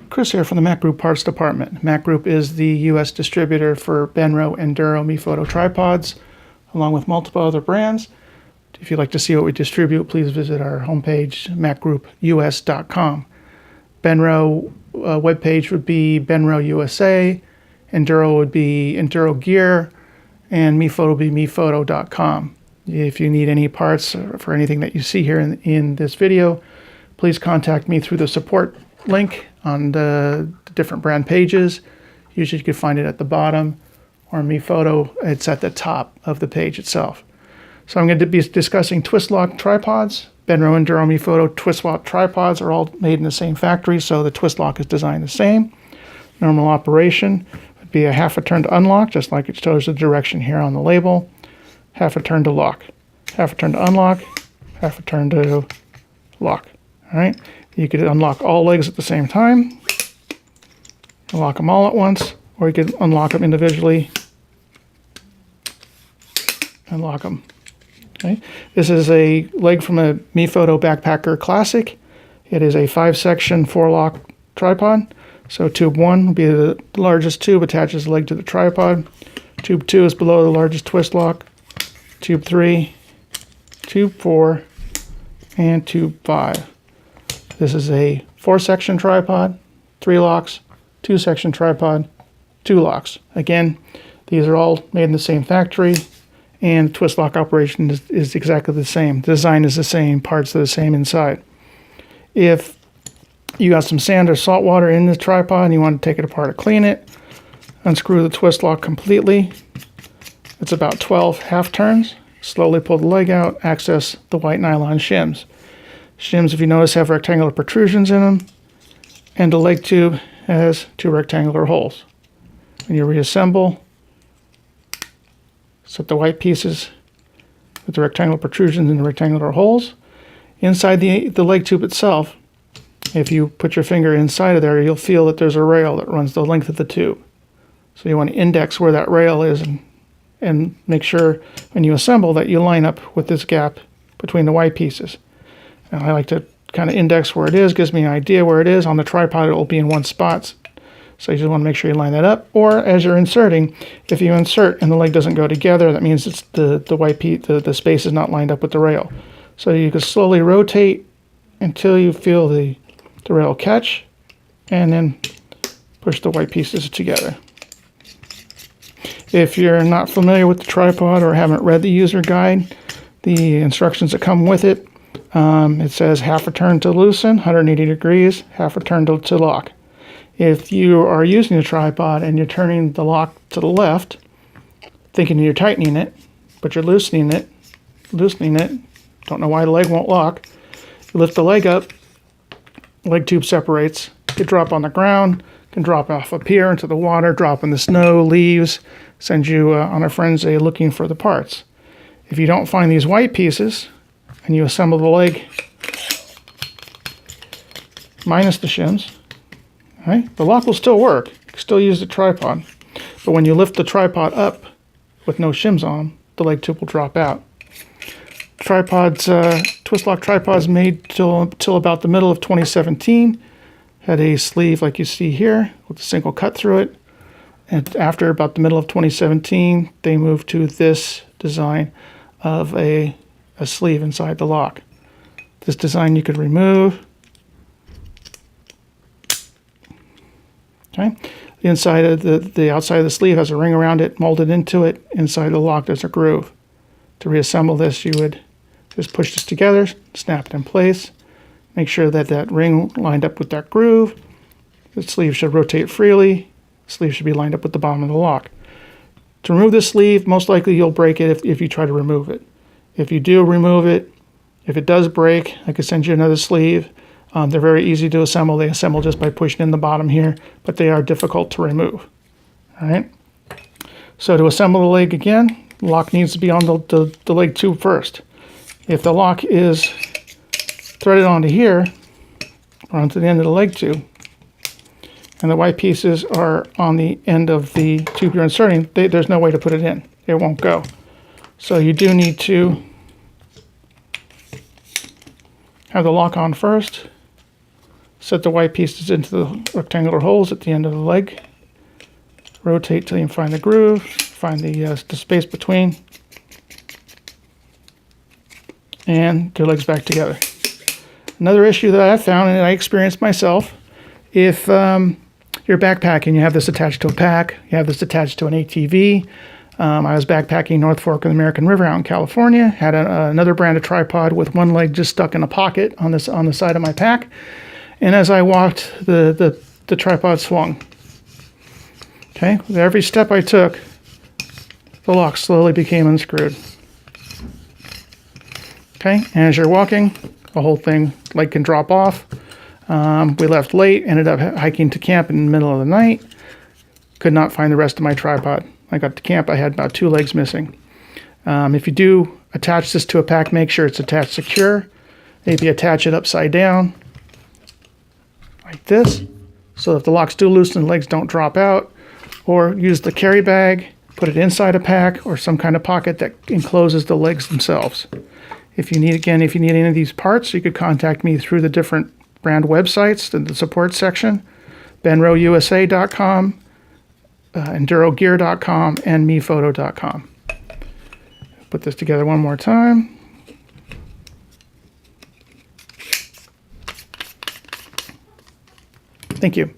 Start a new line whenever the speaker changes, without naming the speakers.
Chris here from the Mac Group Parts Department. Mac Group is the U.S. distributor for Benro, Induro, MeFoto tripods, along with multiple other brands. If you'd like to see what we distribute, please visit our homepage, macgroup.us.com. Benro webpage would be Benro USA, Induro would be Induro Gear, and MeFoto would be MeFoto.com. If you need any parts for anything that you see here in this video, please contact me through the support link on the different brand pages. Usually you can find it at the bottom, or MeFoto, it's at the top of the page itself. So I'm going to be discussing twist lock tripods. Benro, Induro, MeFoto twist lock tripods are all made in the same factory, so the twist lock is designed the same. Normal operation would be a half a turn to unlock, just like it shows the direction here on the label. Half a turn to lock, half a turn to unlock, half a turn to lock. All right. You could unlock all legs at the same time, unlock them all at once, or you could unlock them individually and lock them. Okay. This is a leg from a MeFoto Backpacker Classic. It is a 5-section 4-lock tripod. So tube 1 will be the largest tube, attaches the leg to the tripod. Tube 2 is below the largest twist lock. Tube 3, Tube 4, and Tube 5. This is a 4-section tripod, 3 locks, 2-section tripod, 2 locks. Again, these are all made in the same factory, and twist lock operation is exactly the same. The design is the same, parts are the same inside. If you got some sand or salt water in the tripod and you want to take it apart to clean it, unscrew the twist lock completely. It's about 12 half turns. Slowly pull the leg out, access the white nylon shims. Shims, if you notice, have rectangular protrusions in them, and the leg tube has 2 rectangular holes. When you reassemble, set the white pieces with the rectangular protrusions and the rectangular holes. Inside the leg tube itself, if you put your finger inside of there, you'll feel that there's a rail that runs the length of the tube. So you want to index where that rail is and make sure when you assemble that you line up with this gap between the white pieces. And I like to kind of index where it is, gives me an idea where it is. On the tripod, it will be in one spot. So you just want to make sure you line that up. Or as you're inserting, if you insert and the leg doesn't go together, that means it's the white piece, the space is not lined up with the rail. So you can slowly rotate until you feel the rail catch, and then push the white pieces together. If you're not familiar with the tripod or haven't read the user guide, the instructions that come with it, it says half a turn to loosen, 180 degrees, half a turn to lock. If you are using a tripod and you're turning the lock to the left, thinking you're tightening it, but you're loosening it, don't know why the leg won't lock, you lift the leg up, leg tube separates, you drop on the ground, can drop off up here into the water, drop in the snow, leaves, send you on a frenzy looking for the parts. If you don't find these white pieces, and you assemble the leg minus the shims, right, the lock will still work. You can still use the tripod. But when you lift the tripod up with no shims on them, the leg tube will drop out. Tripods, twist lock tripods made till about the middle of 2017. Had a sleeve like you see here with a single cut through it. And after about the middle of 2017, they moved to this design of a sleeve inside the lock. This design you could remove. Okay. The inside of the outside of the sleeve has a ring around it, molded into it. Inside the lock there's a groove. To reassemble this, you would just push this together, snap it in place, make sure that that ring lined up with that groove. The sleeve should rotate freely. The sleeve should be lined up with the bottom of the lock. To remove the sleeve, most likely you'll break it if you try to remove it. If you do remove it, if it does break, I could send you another sleeve. They're very easy to assemble. They assemble just by pushing in the bottom here, but they are difficult to remove. All right. So to assemble the leg again, the lock needs to be on the leg tube first. If the lock is threaded onto here, or onto the end of the leg tube, and the white pieces are on the end of the tube you're inserting, there's no way to put it in. It won't go. So you do need to have the lock on first, Set the white pieces into the rectangular holes at the end of the leg. Rotate till you find the groove, find the space between, and their legs back together. Another issue that I found, and I experienced myself, if you're backpacking, you have this attached to a pack, you have this attached to an ATV. I was backpacking North Fork of the American River out in California, had another brand of tripod with one leg just stuck in a pocket on the side of my pack. And as I walked, the tripod swung. Okay, with every step I took, the lock slowly became unscrewed. Okay, and as you're walking, the whole leg can drop off. We left late, ended up hiking to camp in the middle of the night. Could not find the rest of my tripod. I got to camp, I had about 2 legs missing. If you do attach this to a pack, make sure it's attached secure. Maybe attach it upside down, like this, so if the locks do loosen, the legs don't drop out. Or use the carry bag, put it inside a pack or some kind of pocket that encloses the legs themselves. If you need any of these parts, you could contact me through the different brand websites in the support section, benrousa.com, endurogear.com, and MeFoto.com. Put this together one more time. Thank you.